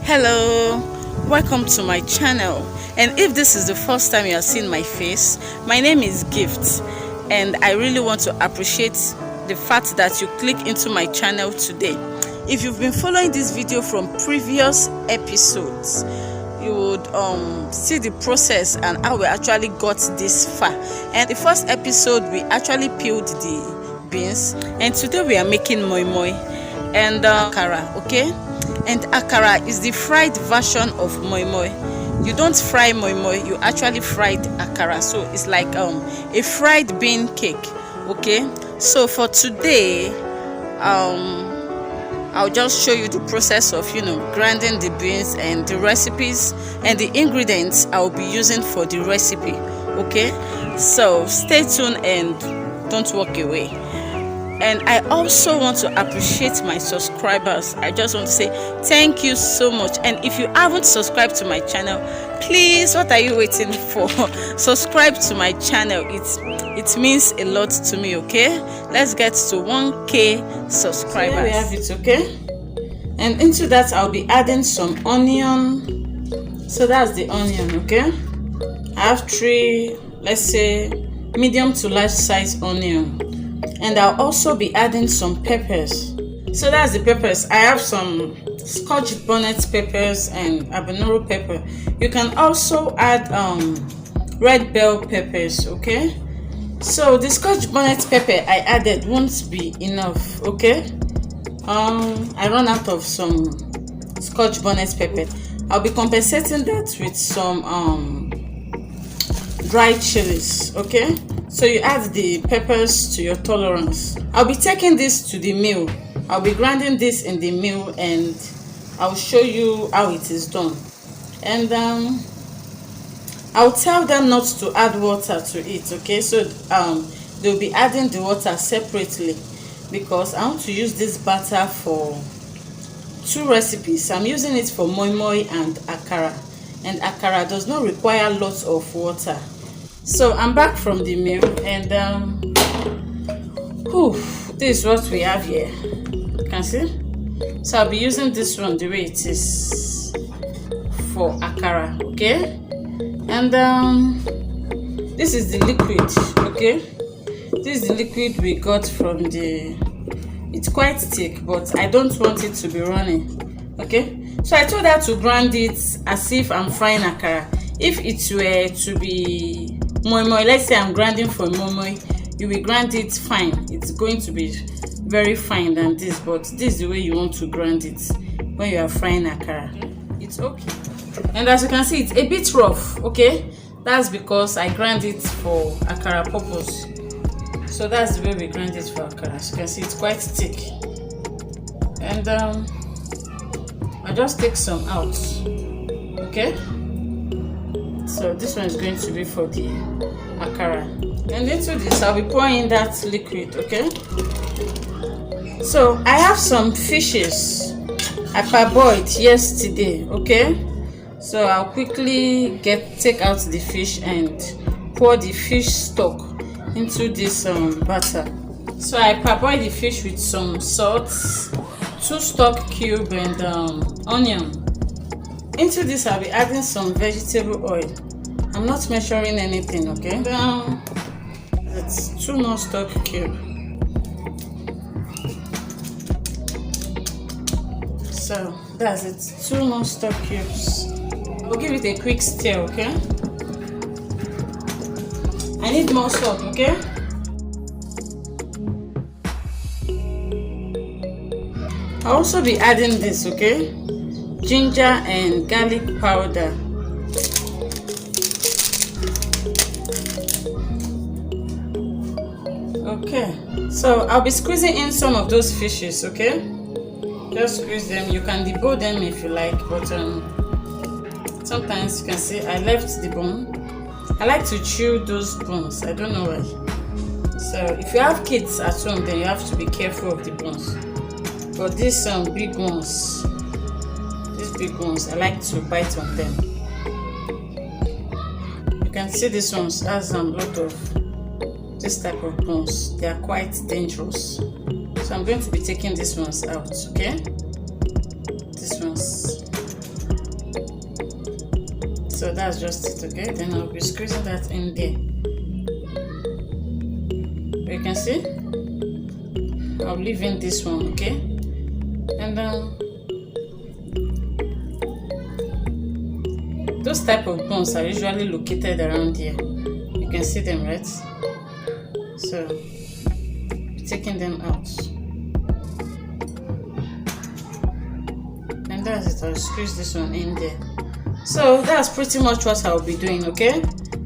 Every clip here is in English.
Hello, welcome to my channel. And if this is the first time you are seeing my face, my name is Gift, and I really want to appreciate the fact that you click into my channel today. If you've been following this video from previous episodes, you would see the process and how we actually got this far. And the first episode, we actually peeled the beans, and today we are making moi moi and akara, okay? And akara is the fried version of moi moi. You don't fry moi moi, you actually fried akara. So it's like a fried bean cake, okay? So for today, I'll just show you the process of grinding the beans and the recipes and the ingredients I'll be using for the recipe, okay? So stay tuned and don't walk away. And I also want to appreciate my subscribers. I just want to say thank you so much. And if you haven't subscribed to my channel, please, what are you waiting for? Subscribe to my channel. It means a lot to me, okay? Let's get to 1K subscribers. Here we have it, okay? And into that I'll be adding some onion. So that's the onion, okay? I have 3, let's say medium to large size onion. And I'll also be adding some peppers. So that's the peppers. I have some Scotch bonnet peppers and habanero pepper. You can also add red bell peppers, okay? So the Scotch bonnet pepper I added won't be enough, okay? I run out of some Scotch bonnet pepper. I'll be compensating that with some dried chilies, okay? So you add the peppers to your tolerance. I'll be taking this to the mill. I'll be grinding this in the mill and I'll show you how it is done. And I'll tell them not to add water to it, okay? So they'll be adding the water separately because I want to use this batter for 2 recipes. I'm using it for moi moi and akara, and akara does not require lots of water. So I'm back from the mill and this is what we have here. You can see. So I'll be using this one the way it is for akara, okay? And this is the liquid, okay? This is the liquid we got from it's quite thick, but I don't want it to be running, okay? So I told her to grind it as if I'm frying akara. If it were to be moi moi, let's say I'm grinding for moi moi, you will grind it fine. It's going to be very fine than this, but this is the way you want to grind it when you are frying akara. It's okay. And as you can see, it's a bit rough, okay? That's because I grind it for akara purpose. So that's the way we grind it for akara. As you can see, it's quite thick. And I just take some out, okay? So this one is going to be for the akara. And into this I'll be pouring that liquid, okay? So I have some fishes I parboiled yesterday, okay? So I'll quickly take out the fish and pour the fish stock into this batter. So I parboiled the fish with some salt, 2 stock cube and onion. Into this I'll be adding some vegetable oil. I'm not measuring anything, okay? That's 2 more stock cube. So that's it, 2 more stock cubes. I'll give it a quick stir, okay? I need more salt, okay? I'll also be adding this, okay? Ginger and garlic powder. Okay, so I'll be squeezing in some of those fishes, okay? Just squeeze them. You can debowl them if you like, but sometimes you can see I left the bone. I like to chew those bones. I don't know why. So if you have kids at home, then you have to be careful of the bones. But these big ones, I like to bite on them. You can see this one has a lot of this type of bones. They are quite dangerous. So I'm going to be taking these ones out, okay? These ones. So that's just it, okay? Then I'll be squeezing that in there. You can see I'll leave in this one, okay? And those type of bones are usually located around here. You can see them, right? So taking them out, and that's it. I'll squeeze this one in there. So that's pretty much what I'll be doing, okay?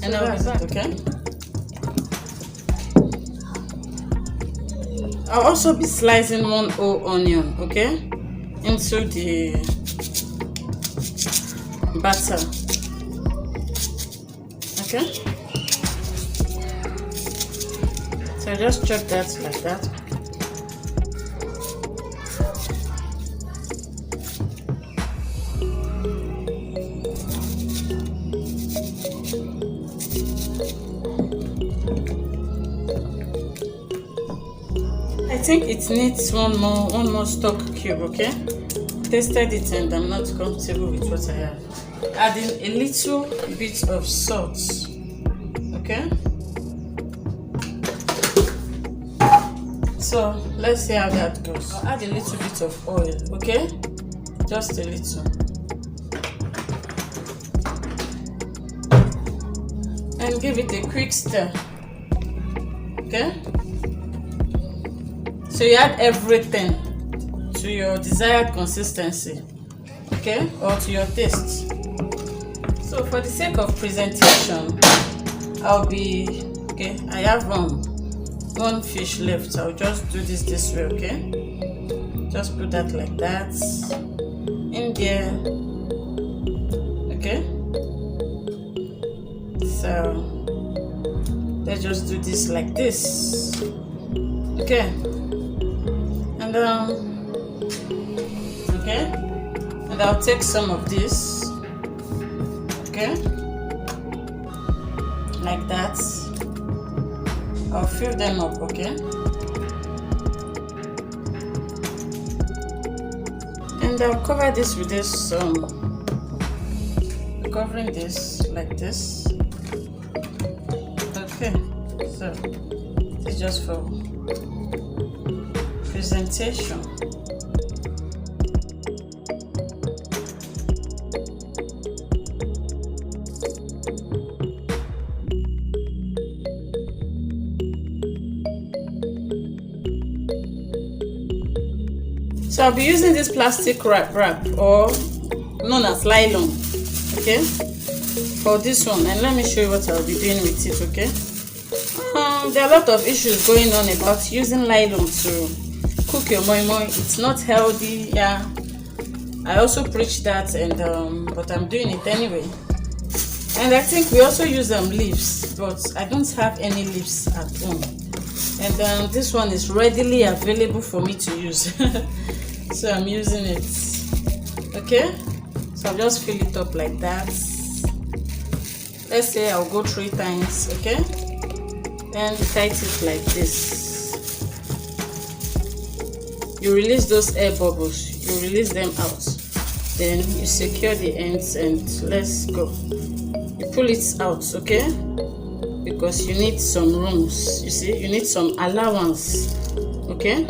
And I'll be back, okay? I'll also be slicing one whole onion, okay, into the batter, okay? So just chop that like that. I think it needs one more stock cube, okay? Tasted it and I'm not comfortable with what I have. Adding a little bit of salt, okay? So let's see how that goes. I'll add a little bit of oil, okay? Just a little. And give it a quick stir, okay? So you add everything to your desired consistency, okay, or to your taste. So for the sake of presentation, I'll be, okay, I have one fish left. I'll just do this way, okay? Just put that like that in there, okay? So let's just do this like this, okay? And okay, and I'll take some of this, okay, like that. I'll fill them up, okay, and I'll cover this with this covering this like this, okay. So it's just for presentation. So I'll be using this plastic wrap or known as nylon, okay, for this one. And let me show you what I'll be doing with it, okay? There are a lot of issues going on about using nylon to cook your moi moi. It's not healthy, yeah. I also preach that, and but I'm doing it anyway. And I think we also use leaves, but I don't have any leaves at home. And this one is readily available for me to use. So I'm using it, okay? So I'll just fill it up like that. Let's say I'll go 3 times, okay? And tight it like this. You release those air bubbles, you release them out, then you secure the ends, and let's go. You pull it out, okay? Because you need some rooms, you see, you need some allowance, okay?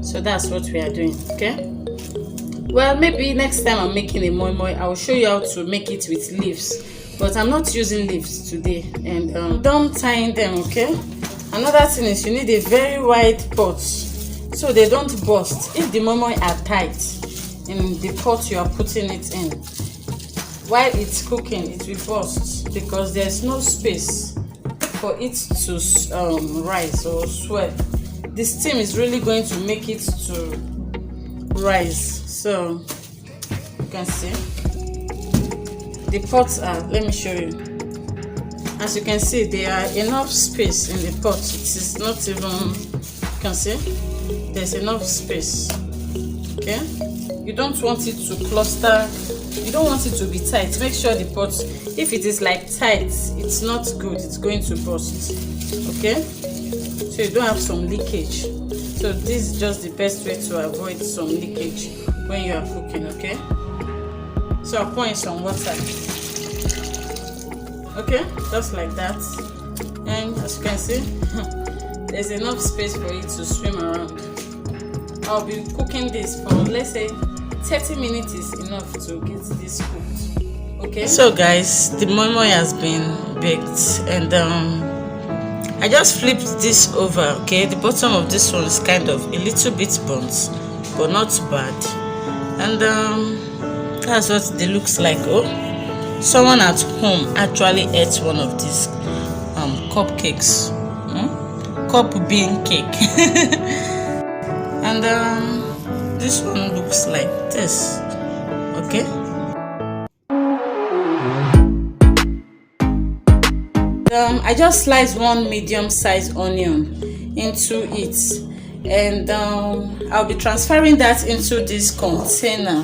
So that's what we are doing, okay? Well, maybe next time I'm making a moi moi, I'll show you how to make it with leaves, but I'm not using leaves today. And don't tying them, okay? Another thing is you need a very wide pot so they don't burst. If the moi moi are tight in the pot you are putting it in, while it's cooking it will burst because there's no space for it to rise or swell. The steam is really going to make it to rise. So you can see the pots are, let me show you. As you can see, there are enough space in the pot. It is not even, you can see there's enough space, okay? You don't want it to cluster, you don't want it to be tight. Make sure the pot, if it is like tight, it's not good, it's going to burst, okay? So you don't have some leakage. So this is just the best way to avoid some leakage when you are cooking, okay? So I'll pour in some water. Okay, just like that. And as you can see, there's enough space for it to swim around. I'll be cooking this for, let's say, 30 minutes is enough to get this cooked. Okay, so guys, the moi moi has been baked, and I just flipped this over. Okay, the bottom of this one is kind of a little bit burnt, but not bad. And that's what it looks like. Oh, someone at home actually ate one of these cupcakes, cup bean cake. And this one looks like this. Okay, I just sliced one medium-sized onion into it, and I'll be transferring that into this container.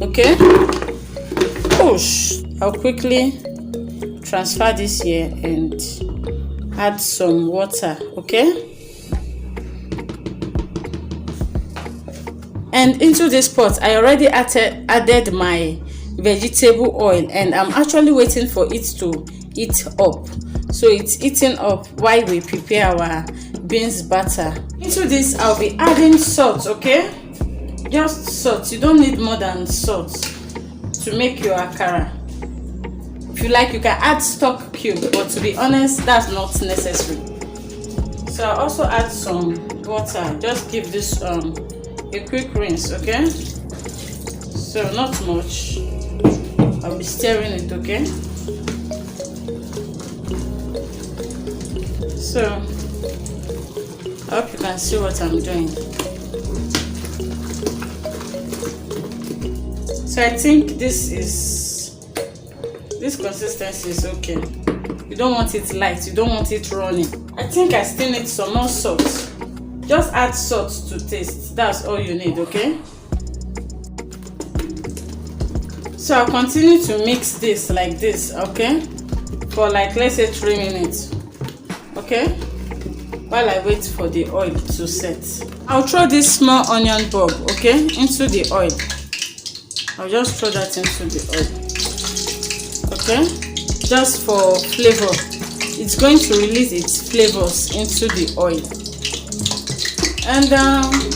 Okay, I'll quickly transfer this here and add some water. Okay, and into this pot I already added my vegetable oil, and I'm actually waiting for it to heat up. So it's eating up while we prepare our beans batter. Into this I'll be adding salt. Okay, just salt. You don't need more than salt to make your akara. If you like, you can add stock cube, but to be honest, that's not necessary. So I'll also add some water. Just give this a quick rinse. Okay, so not much. I'll be stirring it. Okay, so I hope you can see what I'm doing. So I think this consistency is okay. You don't want it light, you don't want it runny. I think I still need some more salt. Just add salt to taste. That's all you need. Okay, so I'll continue to mix this like this. Okay, for like, let's say, 3 minutes. Okay, while I wait for the oil to set. I'll throw this small onion bulb, okay, into the oil. I'll just throw that into the oil. Okay, just for flavor. It's going to release its flavors into the oil. And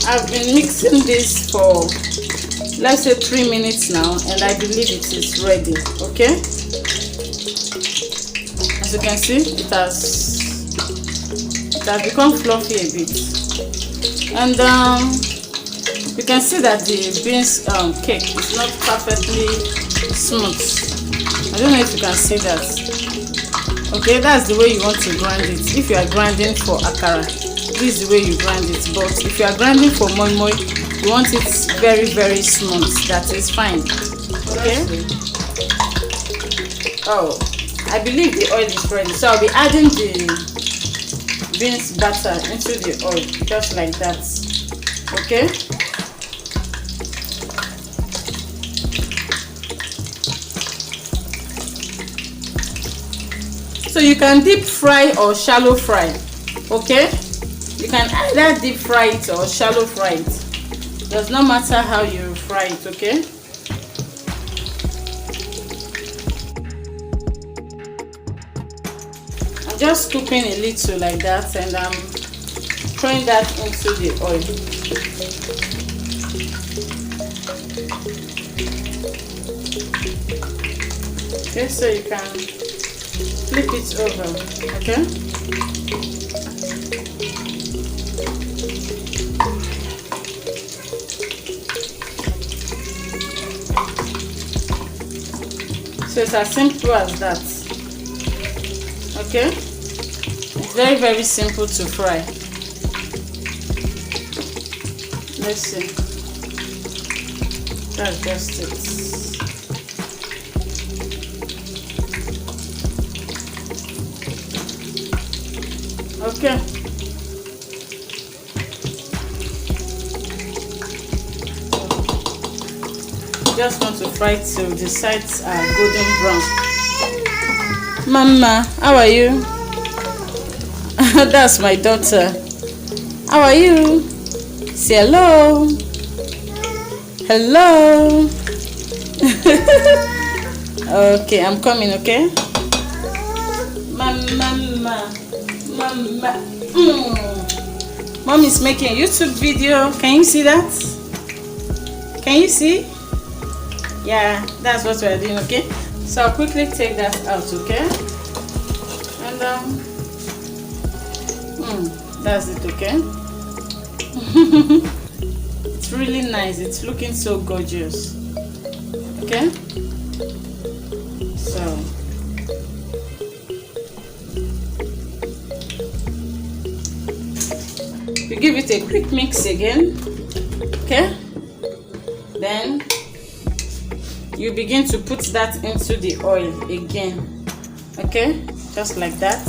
I've been mixing this for, let's say, 3 minutes now, and I believe it is ready. Okay, as you can see, it has become fluffy a bit, and you can see that the beans cake is not perfectly smooth. I don't know if you can see that. Okay, that's the way you want to grind it. If you are grinding for akara, this is the way you grind it. But if you are grinding for moi moi, you want it very, very smooth. That is fine. Okay, oh, I believe the oil is ready, so I'll be adding the beans batter into the oil, just like that. Okay, so you can deep fry or shallow fry. Okay, you can either deep fry it or shallow fry it. Does not matter how you fry it. Okay, I'm just scooping a little like that, and I'm throwing that into the oil. Okay, so you can flip it over. Okay, so it's as simple as that. Okay, it's very, very simple to fry. Let's see, that's just it. Okay, just want to fry till the sides are golden brown. Mama, how are you? That's my daughter. How are you? Say hello. Hello. Okay, I'm coming. Okay, Mama. Mom is making a YouTube video. Can you see that? Can you see? Yeah, that's what we're doing. Okay, so I'll quickly take that out. Okay, and that's it. Okay. It's really nice. It's looking so gorgeous. Okay, so you give it a quick mix again. Okay, then you begin to put that into the oil again. Okay, just like that.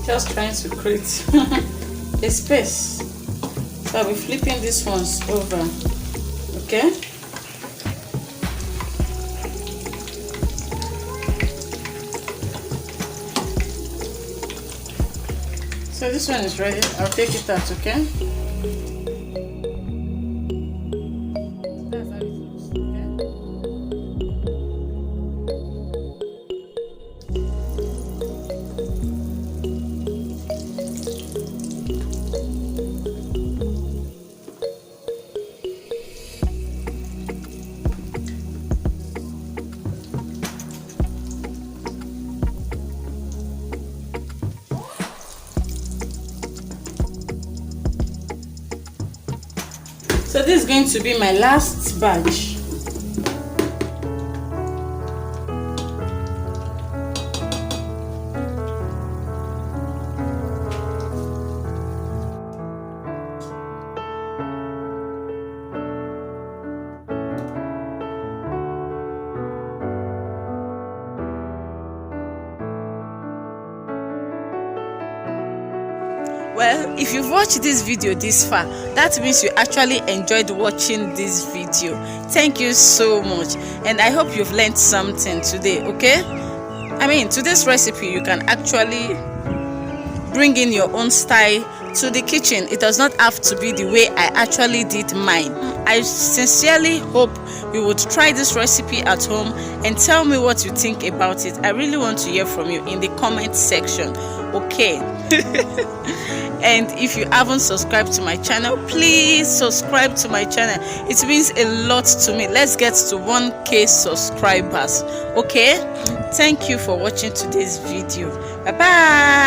Just trying to create a space. So I'll be flipping these ones over. Okay. So this one is ready. I'll take it out. Okay. That's how it looks. Okay. So this is going to be my last batch. Well, if you've watched this video this far, that means you actually enjoyed watching this video. Thank you so much, and I hope you've learned something today. Okay, I mean, to this recipe you can actually bring in your own style to the kitchen. It does not have to be the way I actually did mine. I sincerely hope you would try this recipe at home and tell me what you think about it. I really want to hear from you in the comment section. Okay. And if you haven't subscribed to my channel, please subscribe to my channel. It means a lot to me. Let's get to 1K subscribers. Okay, thank you for watching today's video. Bye bye.